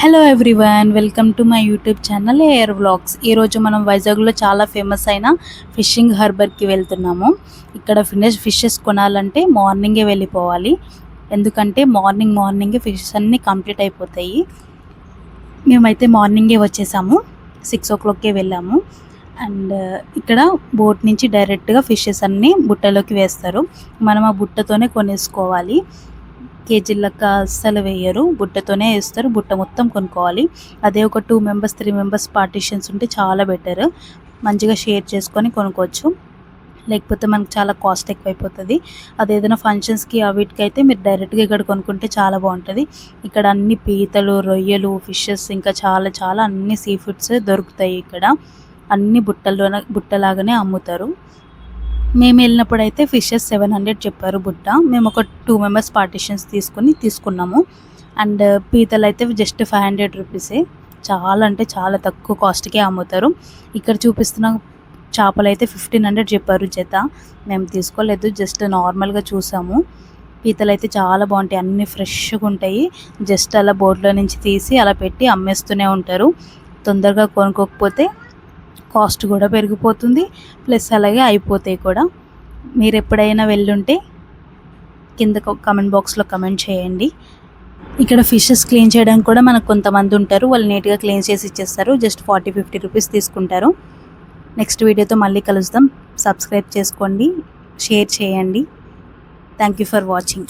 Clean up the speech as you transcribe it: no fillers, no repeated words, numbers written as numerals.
Hello everyone, welcome to my YouTube channel air vlogs. ఈరోజు మనం వైజాగ్లో చాలా ఫేమస్ అయిన ఫిషింగ్ హార్బర్కి వెళ్తున్నాము. ఇక్కడ ఫిషెస్ కొనాలంటే మార్నింగే వెళ్ళిపోవాలి, ఎందుకంటే మార్నింగే ఫిషెస్ అన్నీ కంప్లీట్ అయిపోతాయి. మేమైతే మార్నింగే వచ్చేసాము, 6 o'clockకే వెళ్ళాము. అండ్ ఇక్కడ బోట్ నుంచి డైరెక్ట్గా ఫిషెస్ అన్నీ బుట్టలోకి వేస్తారు. మనం ఆ బుట్టతోనే కొనేసుకోవాలి. కేజీలక్క అస్సలు వేయరు, బుట్టతోనే వేస్తారు. బుట్ట మొత్తం కొనుక్కోవాలి. అదే ఒక 2 members 3 members పార్టీషన్స్ ఉంటే చాలా బెటర్. మంచిగా షేర్ చేసుకొని కొనుక్కోవచ్చు, లేకపోతే మనకు చాలా కాస్ట్ ఎక్కువైపోతుంది. అదేదైనా ఫంక్షన్స్కి వీటికి అయితే మీరు డైరెక్ట్గా ఇక్కడ కొనుక్కుంటే చాలా బాగుంటుంది. ఇక్కడ అన్ని పీతలు, రొయ్యలు, ఫిషెస్ ఇంకా చాలా చాలా అన్ని సీ ఫుడ్స్ దొరుకుతాయి. ఇక్కడ అన్ని బుట్టలాగానే అమ్ముతారు. మేము వెళ్ళినప్పుడు అయితే ఫిషెస్ 700 చెప్పారు బుట్ట. మేము ఒక 2 members పార్టీషన్స్ తీసుకున్నాము. అండ్ పీతలు అయితే జస్ట్ 500 రూపీసే. చాలా అంటే చాలా తక్కువ కాస్ట్కే అమ్ముతారు. ఇక్కడ చూపిస్తున్న చేపలు అయితే 1500 చెప్పారు జత. మేము తీసుకోలేదు, జస్ట్ నార్మల్గా చూసాము. పీతలు అయితే చాలా బాగుంటాయి, అన్నీ ఫ్రెష్గా ఉంటాయి. జస్ట్ అలా బోట్లో నుంచి తీసి అలా పెట్టి అమ్మేస్తూనే ఉంటారు. తొందరగా కొనుక్కోకపోతే కాస్ట్ కూడా పెరిగిపోతుంది, ప్లస్ అలాగే అయిపోతాయి కూడా. మీరు ఎప్పుడైనా వెళ్ళుంటే కింద కమెంట్ బాక్స్లో కమెంట్ చేయండి. ఇక్కడ ఫిషెస్ క్లీన్ చేయడానికి కూడా మనకు కొంతమంది ఉంటారు, వాళ్ళు నీట్గా క్లీన్ చేసి ఇచ్చేస్తారు. జస్ట్ 40-50 రూపీస్ తీసుకుంటారు. నెక్స్ట్ వీడియోతో మళ్ళీ కలుద్దాం. సబ్స్క్రైబ్ చేసుకోండి, షేర్ చేయండి. Thank you for watching.